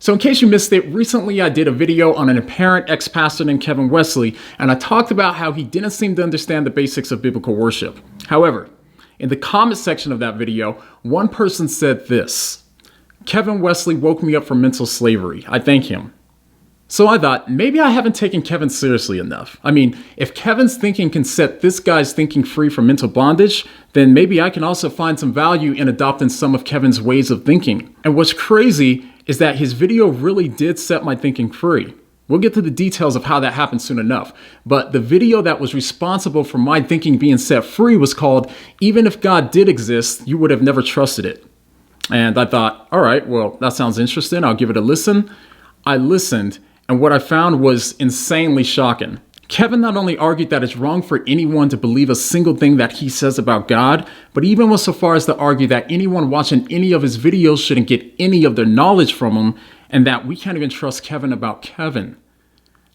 So in case you missed it, recently I did a video on an apparent ex-pastor named Kevin Wesley, and I talked about how he didn't seem to understand the basics of biblical worship. However, in the comment section of that video, one person said this: "Kevin Wesley woke me up from mental slavery. I thank him." So I thought, maybe I haven't taken Kevin seriously enough. I mean, if Kevin's thinking can set this guy's thinking free from mental bondage, then maybe I can also find some value in adopting some of Kevin's ways of thinking. And what's crazy is that his video really did set my thinking free. We'll get to the details of how that happened soon enough. But the video that was responsible for my thinking being set free was called "Even If God Did Exist, You Would Have Never Trusted It." And I thought, all right, well, that sounds interesting. I'll give it a listen. I listened, and what I found was insanely shocking. Kevin not only argued that it's wrong for anyone to believe a single thing that he says about God, but even went so far as to argue that anyone watching any of his videos shouldn't get any of their knowledge from him, and that we can't even trust Kevin about Kevin.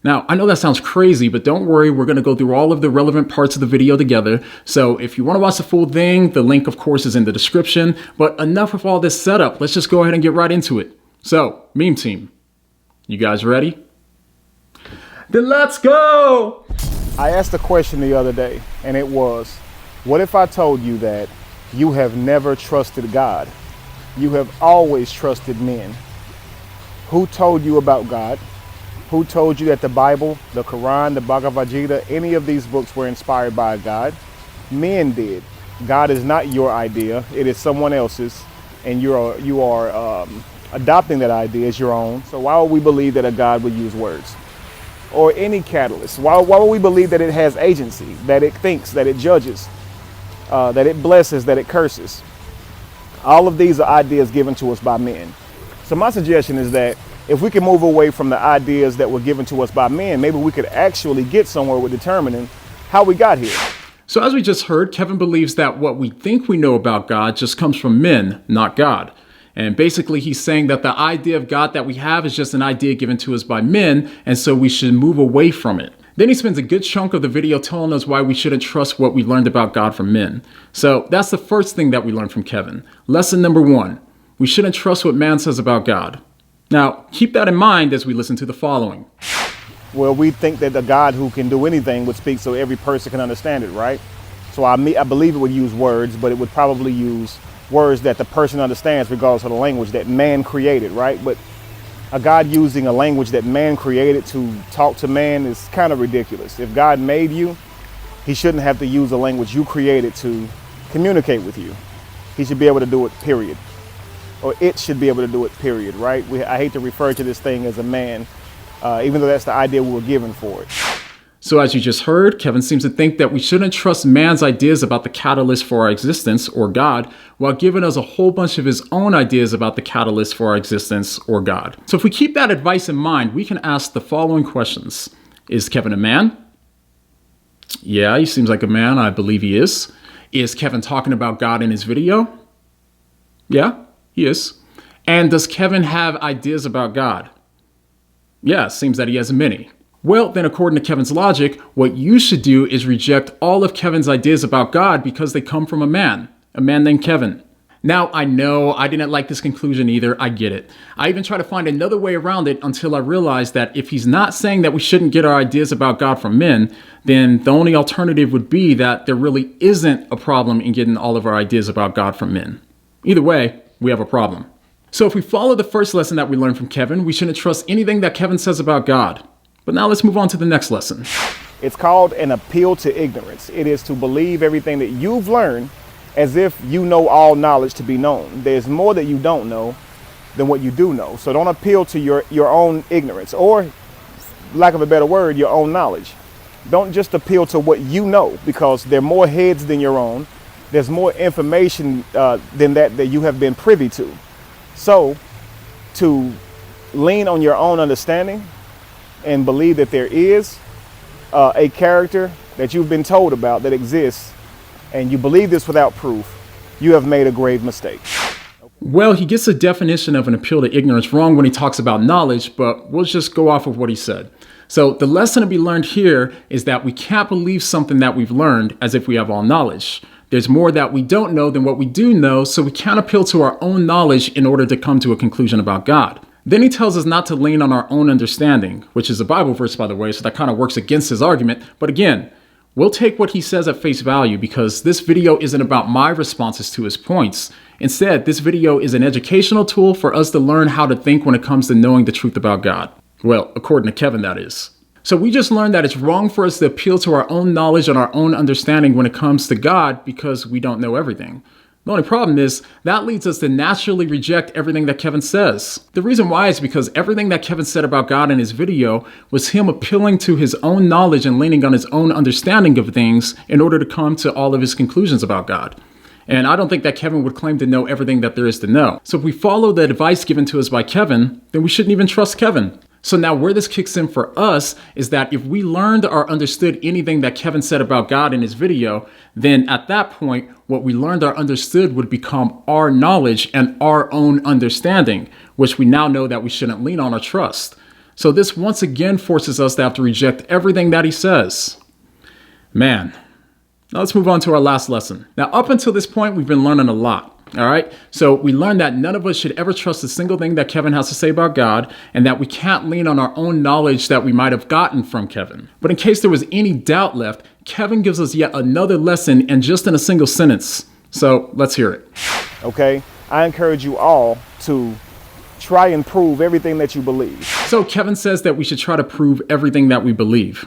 Now, I know that sounds crazy, but don't worry, we're going to go through all of the relevant parts of the video together. So if you want to watch the full thing, the link, of course, is in the description. But enough of all this setup. Let's just go ahead and get right into it. So, meme team, you guys ready? Then let's go! I asked a question the other day, and it was, what if I told you that you have never trusted God? You have always trusted men. Who told you about God? Who told you that the Bible, the Quran, the Bhagavad Gita, any of these books were inspired by God? Men did. God is not your idea. It is someone else's, and you are adopting that idea as your own. So why would we believe that a God would use words? Or any catalyst? Why would we believe that it has agency, that it thinks, that it judges, that it blesses, that it curses? All of these are ideas given to us by men. So my suggestion is that if we can move away from the ideas that were given to us by men, maybe we could actually get somewhere with determining how we got here. So as we just heard, Kevin believes that what we think we know about God just comes from men, not God. And basically he's saying that the idea of God that we have is just an idea given to us by men, and so we should move away from it. Then he spends a good chunk of the video telling us why we shouldn't trust what we learned about God from men. So that's the first thing that we learned from Kevin. Lesson number 1, we shouldn't trust what man says about God. Now, keep that in mind as we listen to the following. Well, we think that the God who can do anything would speak so every person can understand it, right? So I believe it would use words, but it would probably use words that the person understands regardless of the language that man created, right? But a God using a language that man created to talk to man is kind of ridiculous. If God made you, he shouldn't have to use a language you created to communicate with you. He should be able to do it, period. Or it should be able to do it, period, right? I hate to refer to this thing as a man, even though that's the idea we were given for it. So as you just heard, Kevin seems to think that we shouldn't trust man's ideas about the catalyst for our existence, or God, while giving us a whole bunch of his own ideas about the catalyst for our existence, or God. So if we keep that advice in mind, we can ask the following questions. Is Kevin a man? Yeah, he seems like a man. I believe he is. Is Kevin talking about God in his video? Yeah, he is. And does Kevin have ideas about God? Yeah, it seems that he has many. Well, then according to Kevin's logic, what you should do is reject all of Kevin's ideas about God because they come from a man named Kevin. Now, I know I didn't like this conclusion either. I get it. I even tried to find another way around it until I realized that if he's not saying that we shouldn't get our ideas about God from men, then the only alternative would be that there really isn't a problem in getting all of our ideas about God from men. Either way, we have a problem. So if we follow the first lesson that we learned from Kevin, we shouldn't trust anything that Kevin says about God. But now let's move on to the next lesson. It's called an appeal to ignorance. It is to believe everything that you've learned as if you know all knowledge to be known. There's more that you don't know than what you do know. So don't appeal to your own ignorance, or, lack of a better word, your own knowledge. Don't just appeal to what you know, because there are more heads than your own. There's more information than that you have been privy to. So to lean on your own understanding and believe that there is a character that you've been told about that exists, and you believe this without proof, you have made a grave mistake. Well, he gets the definition of an appeal to ignorance wrong when he talks about knowledge, but we'll just go off of what he said. So the lesson to be learned here is that we can't believe something that we've learned as if we have all knowledge. There's more that we don't know than what we do know, so we can't appeal to our own knowledge in order to come to a conclusion about God. Then he tells us not to lean on our own understanding, which is a Bible verse, by the way, so that kind of works against his argument. But again, we'll take what he says at face value because this video isn't about my responses to his points. Instead, this video is an educational tool for us to learn how to think when it comes to knowing the truth about God. Well, according to Kevin, that is. So we just learned that it's wrong for us to appeal to our own knowledge and our own understanding when it comes to God because we don't know everything. The only problem is that leads us to naturally reject everything that Kevin says. The reason why is because everything that Kevin said about God in his video was him appealing to his own knowledge and leaning on his own understanding of things in order to come to all of his conclusions about God. And I don't think that Kevin would claim to know everything that there is to know. So if we follow the advice given to us by Kevin, then we shouldn't even trust Kevin. So now where this kicks in for us is that if we learned or understood anything that Kevin said about God in his video, then at that point, what we learned or understood would become our knowledge and our own understanding, which we now know that we shouldn't lean on or trust. So this once again forces us to have to reject everything that he says. Man. Now let's move on to our last lesson. Now, up until this point, we've been learning a lot. All right. So we learned that none of us should ever trust a single thing that Kevin has to say about God, and that we can't lean on our own knowledge that we might have gotten from Kevin. But in case there was any doubt left, Kevin gives us yet another lesson and just in a single sentence. So let's hear it. Okay. I encourage you all to try and prove everything that you believe. So Kevin says that we should try to prove everything that we believe.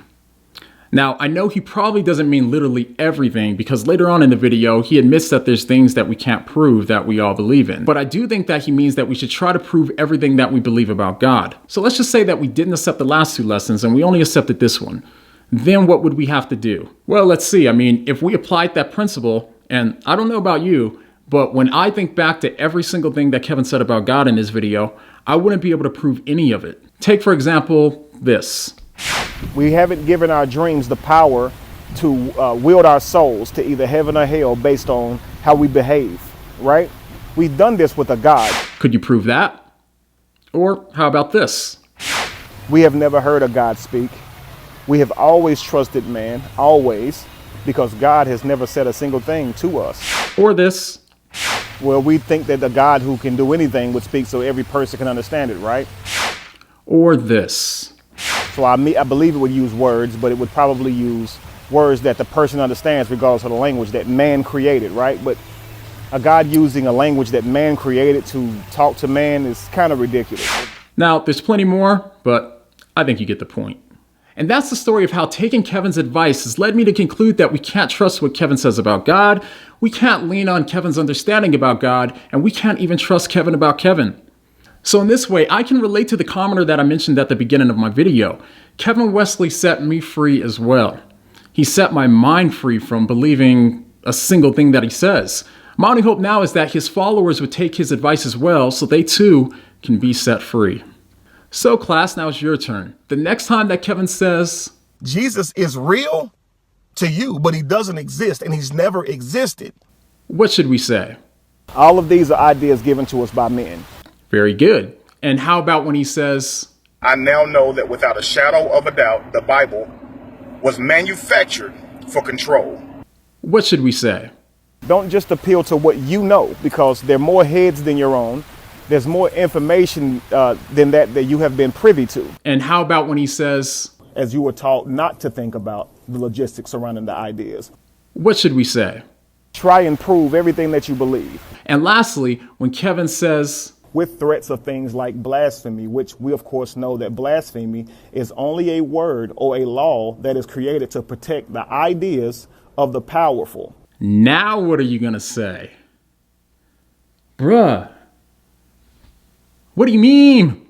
Now, I know he probably doesn't mean literally everything because later on in the video, he admits that there's things that we can't prove that we all believe in. But I do think that he means that we should try to prove everything that we believe about God. So let's just say that we didn't accept the last two lessons and we only accepted this one. Then what would we have to do? Well, let's see. I mean, if we applied that principle, and I don't know about you, but when I think back to every single thing that Kevin said about God in his video, I wouldn't be able to prove any of it. Take, for example, this. We haven't given our dreams the power to wield our souls to either heaven or hell based on how we behave, right? We've done this with a God. Could you prove that? Or how about this? We have never heard a God speak. We have always trusted man, always, because God has never said a single thing to us. Or this. Well, we think that the God who can do anything would speak so every person can understand it, right? Or this. So I believe it would use words, but it would probably use words that the person understands regardless of the language that man created, right? But a God using a language that man created to talk to man is kind of ridiculous. Now, there's plenty more, but I think you get the point. And that's the story of how taking Kevin's advice has led me to conclude that we can't trust what Kevin says about God, we can't lean on Kevin's understanding about God, and we can't even trust Kevin about Kevin. So in this way, I can relate to the commenter that I mentioned at the beginning of my video. Kevin Wesley set me free as well. He set my mind free from believing a single thing that he says. My only hope now is that his followers would take his advice as well so they too can be set free. So class, now it's your turn. The next time that Kevin says, Jesus is real to you, but he doesn't exist and he's never existed, what should we say? All of these are ideas given to us by men. Very good. And how about when he says, I now know that without a shadow of a doubt, the Bible was manufactured for control. what should we say? Don't just appeal to what you know, because there are more heads than your own. There's more information than that you have been privy to. And how about when he says, as you were taught not to think about the logistics surrounding the ideas. what should we say? Try and prove everything that you believe. And lastly, when Kevin says, with threats of things like blasphemy, which we of course know that blasphemy is only a word or a law that is created to protect the ideas of the powerful. now what are you going to say? Bruh, what do you mean?